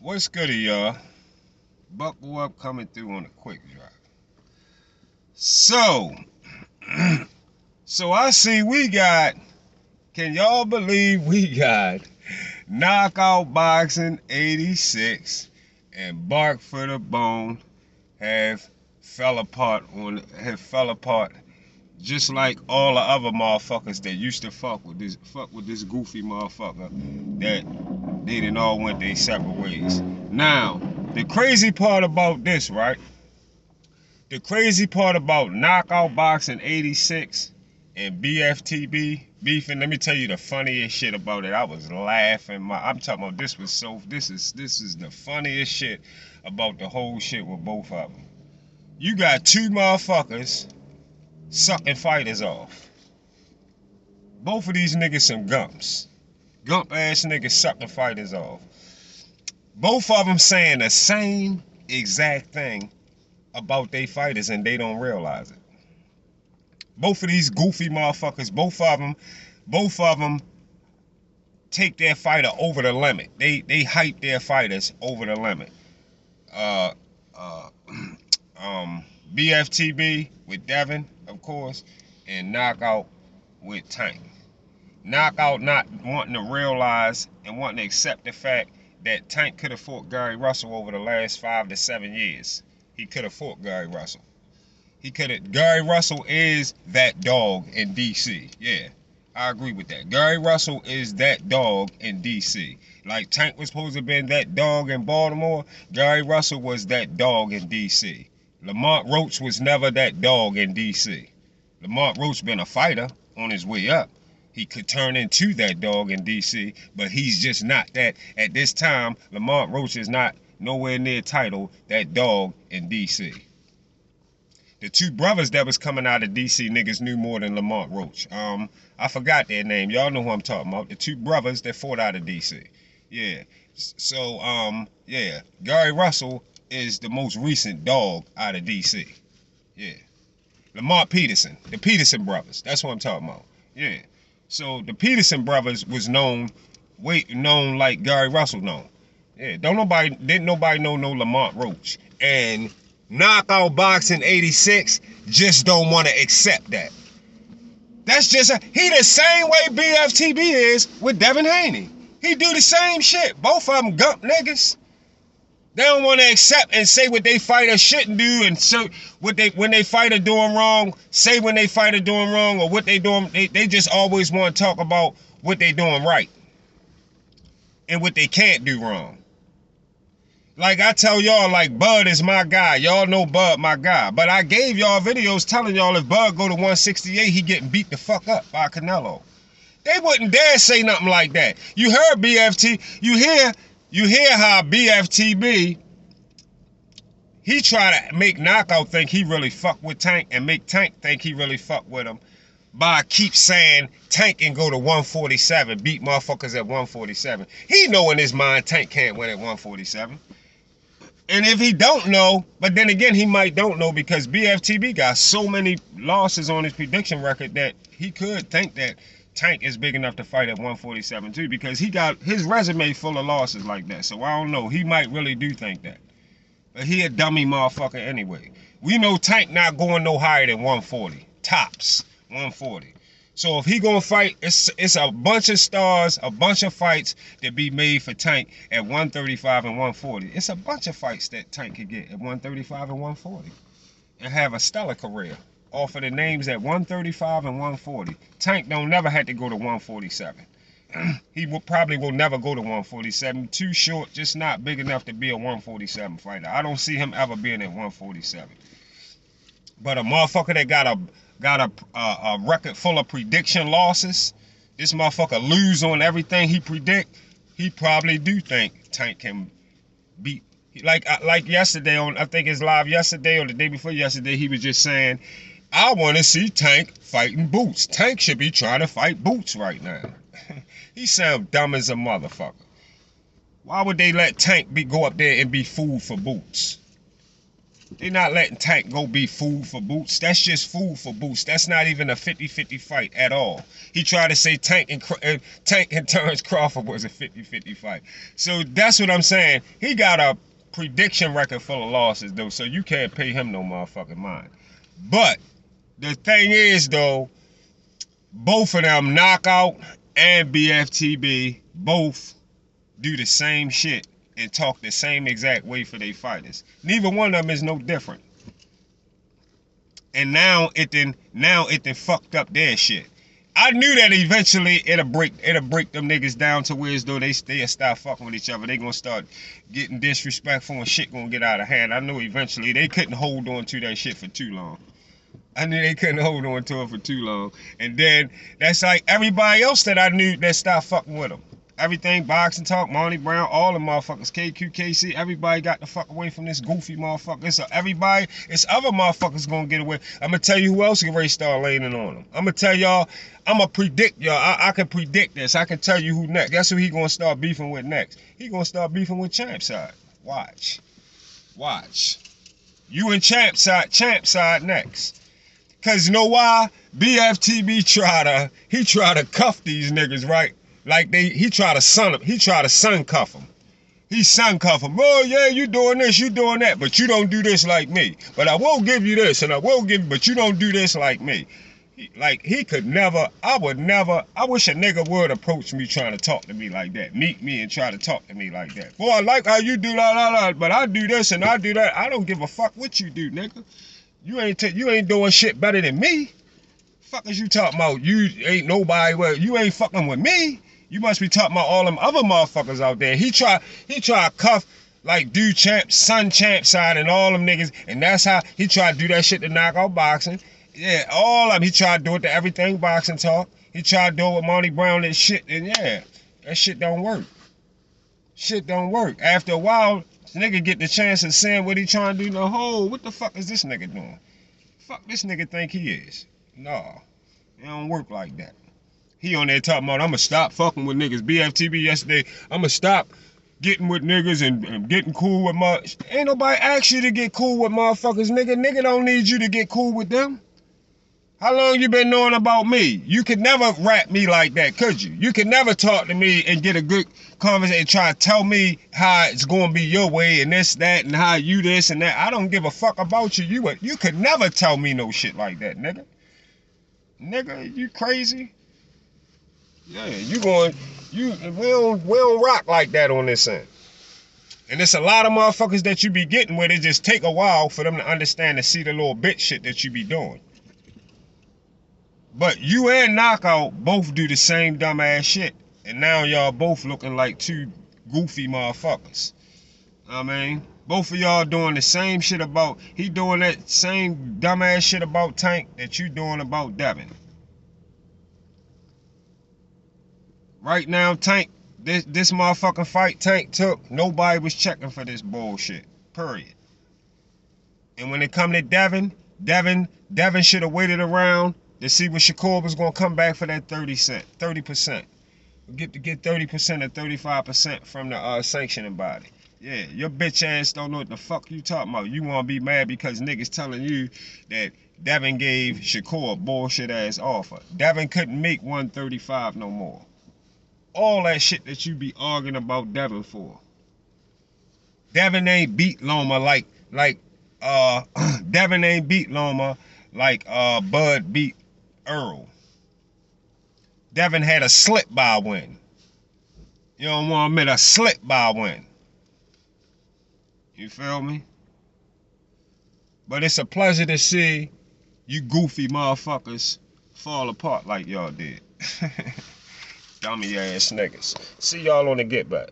What's goody, y'all? Buckle up, coming through on a quick drive. So, so I see we got, can y'all believe we got Knockout Boxing 86 and Bark for the Bone have fell apart just like all the other motherfuckers that used to fuck with this goofy motherfucker that they done all went their separate ways. Now, the crazy part about this, right? The crazy part about Knockout Boxing 86 and BFTB beefing, let me tell you the funniest shit about it. I was laughing. I'm talking about this is the funniest shit about the whole shit with both of them. You got two motherfuckers sucking fighters off. Both of these niggas some gumps. Gump ass niggas sucking fighters off. Both of them saying the same exact thing about they fighters and they don't realize it. Both of these goofy motherfuckers, both of them take their fighter over the limit. They hype their fighters over the limit. BFTB with Devin, of course, and Knockout with Tank. Knockout not wanting to realize and wanting to accept the fact that Tank could have fought Gary Russell over the last 5 to 7 years. He could have fought Gary Russell. Gary Russell is that dog in DC. Yeah, I agree with that. Gary Russell is that dog in DC. Like Tank was supposed to have been that dog in Baltimore, Gary Russell was that dog in DC. Lamont Roach was never that dog in DC. Lamont Roach been a fighter on his way up. He could turn into that dog in DC, but he's just not that. At this time, Lamont Roach is not nowhere near title that dog in DC. The two brothers that was coming out of DC, niggas knew more than Lamont Roach. I forgot their name. Y'all know who I'm talking about. The two brothers that fought out of DC. Yeah. So, yeah. Gary Russell is the most recent dog out of DC. Yeah. Lamont Peterson. The Peterson brothers. That's what I'm talking about. Yeah. So the Peterson brothers was known like Gary Russell known. Yeah. Didn't nobody know no Lamont Roach. And Knockout Boxing 86 just don't want to accept that. That's just he the same way BFTB is with Devin Haney. He do the same shit. Both of them gump niggas. They don't want to accept and say what they fighter shouldn't do, and so when they fighter doing wrong, say when they fighter doing wrong or what they doing. They just always want to talk about what they doing right and what they can't do wrong. Like I tell y'all, like Bud is my guy. Y'all know Bud my guy. But I gave y'all videos telling y'all if Bud go to 168, he getting beat the fuck up by Canelo. They wouldn't dare say nothing like that. You heard BFT. You hear how BFTB, he try to make Knockout think he really fuck with Tank and make Tank think he really fuck with him by keep saying Tank can go to 147, beat motherfuckers at 147. He know in his mind Tank can't win at 147. And if he don't know, but then again, he might don't know because BFTB got so many losses on his prediction record that he could think that Tank is big enough to fight at 147 too, because he got his resume full of losses like that. So I don't know. He might really do think that. But he a dummy motherfucker anyway. We know Tank not going no higher than 140. Tops 140. So if he gonna fight, it's a bunch of stars, a bunch of fights that be made for Tank at 135 and 140. It's a bunch of fights that Tank could get at 135 and 140 and have a stellar career off of the names at 135 and 140. Tank don't never had to go to 147. He probably will never go to 147. Too short, just not big enough to be a 147 fighter. I don't see him ever being at 147. But a motherfucker that got a record full of prediction losses, this motherfucker lose on everything he predict, he probably do think Tank can beat. Like yesterday on, I think it's live yesterday or the day before yesterday, he was just saying, I want to see Tank fighting Boots. Tank should be trying to fight Boots right now. He sound dumb as a motherfucker. Why would they let Tank go up there and be food for Boots? They not letting Tank go be food for Boots. That's just food for Boots. That's not even a 50-50 fight at all. He tried to say Tank and Terrence Crawford was a 50-50 fight. So that's what I'm saying. He got a prediction record full of losses, though, so you can't pay him no motherfucking mind. But the thing is, though, both of them, Knockout and BFTB, both do the same shit and talk the same exact way for their fighters. Neither one of them is no different. And now it done fucked up their shit. I knew that eventually it'll break them niggas down to where as though they'll start fucking with each other. They gonna start getting disrespectful and shit gonna get out of hand. I knew eventually they couldn't hold on to that shit for too long. I knew they couldn't hold on to it for too long. And then that's like everybody else that I knew that stopped fucking with them. Everything, Boxing Talk, Monty Brown, all the motherfuckers, KQKC, everybody got the fuck away from this goofy motherfucker. So everybody, it's other motherfuckers gonna get away. I'm gonna tell you who else can really start laying it on them. I'm gonna tell y'all, I'm gonna predict y'all. I can predict this. I can tell you who next. Guess who he gonna start beefing with next? He gonna start beefing with Champ Side. Watch. You and Champ Side next. Cause you know why? BFTB tried to cuff these niggas, right? Like he tried to sun cuff them. He sun cuff them. Oh yeah, you doing this, you doing that, but you don't do this like me. But I will give you this, and I will give you, but you don't do this like me. He could never, I wish a nigga would approach me trying to talk to me like that. Meet me and try to talk to me like that. Boy, I like how you do that, but I do this and I do that. I don't give a fuck what you do, nigga. You ain't doing shit better than me. Fuck is you talking about? You ain't nobody, well, you ain't fucking with me. You must be talking about all them other motherfuckers out there. He try to cuff like dude Champ Side and all them niggas, and that's how he tried to do that shit to Knockout Boxing. Yeah, all of them. He tried to do it to Everything Boxing Talk. He tried to do it with Monty Brown and shit, and yeah, that shit don't work. Shit don't work. After a while, this nigga get the chance of saying what he trying to do. No, what the fuck is this nigga doing? Fuck this nigga think he is. Nah, it don't work like that. He on there talking about, I'ma stop fucking with niggas. BFTB yesterday, I'ma stop getting with niggas and getting cool with ain't nobody asked you to get cool with motherfuckers, nigga. Nigga don't need you to get cool with them. How long you been knowing about me? You could never rap me like that, could you? You could never talk to me and get a good conversation and try to tell me how it's gonna be your way and this, that, and how you this and that. I don't give a fuck about you. You could never tell me no shit like that, nigga. Nigga, you crazy? Yeah, we don't rock like that on this end. And it's a lot of motherfuckers that you be getting where it just take a while for them to understand and see the little bitch shit that you be doing. But you and Knockout both do the same dumbass shit. And now y'all both looking like two goofy motherfuckers. I mean, both of y'all doing the same shit about, he doing that same dumbass shit about Tank that you doing about Devin. Right now, Tank, this motherfucking fight Tank took, nobody was checking for this bullshit. Period. And when it come to Devin should have waited around to see when Shakur was gonna come back for that 30%. Get 30% or 35% from the sanctioning body. Yeah, your bitch ass don't know what the fuck you talking about. You wanna be mad because niggas telling you that Devin gave Shakur a bullshit ass offer. Devin couldn't make 135 no more. All that shit that you be arguing about Devin for. Devin ain't beat Loma like Devin ain't beat Loma like Bud beat Earl. Devin had a slip by win. You don't want to admit a slip by win. You feel me? But it's a pleasure to see you goofy motherfuckers fall apart like y'all did. Dummy ass niggas. See y'all on the get back.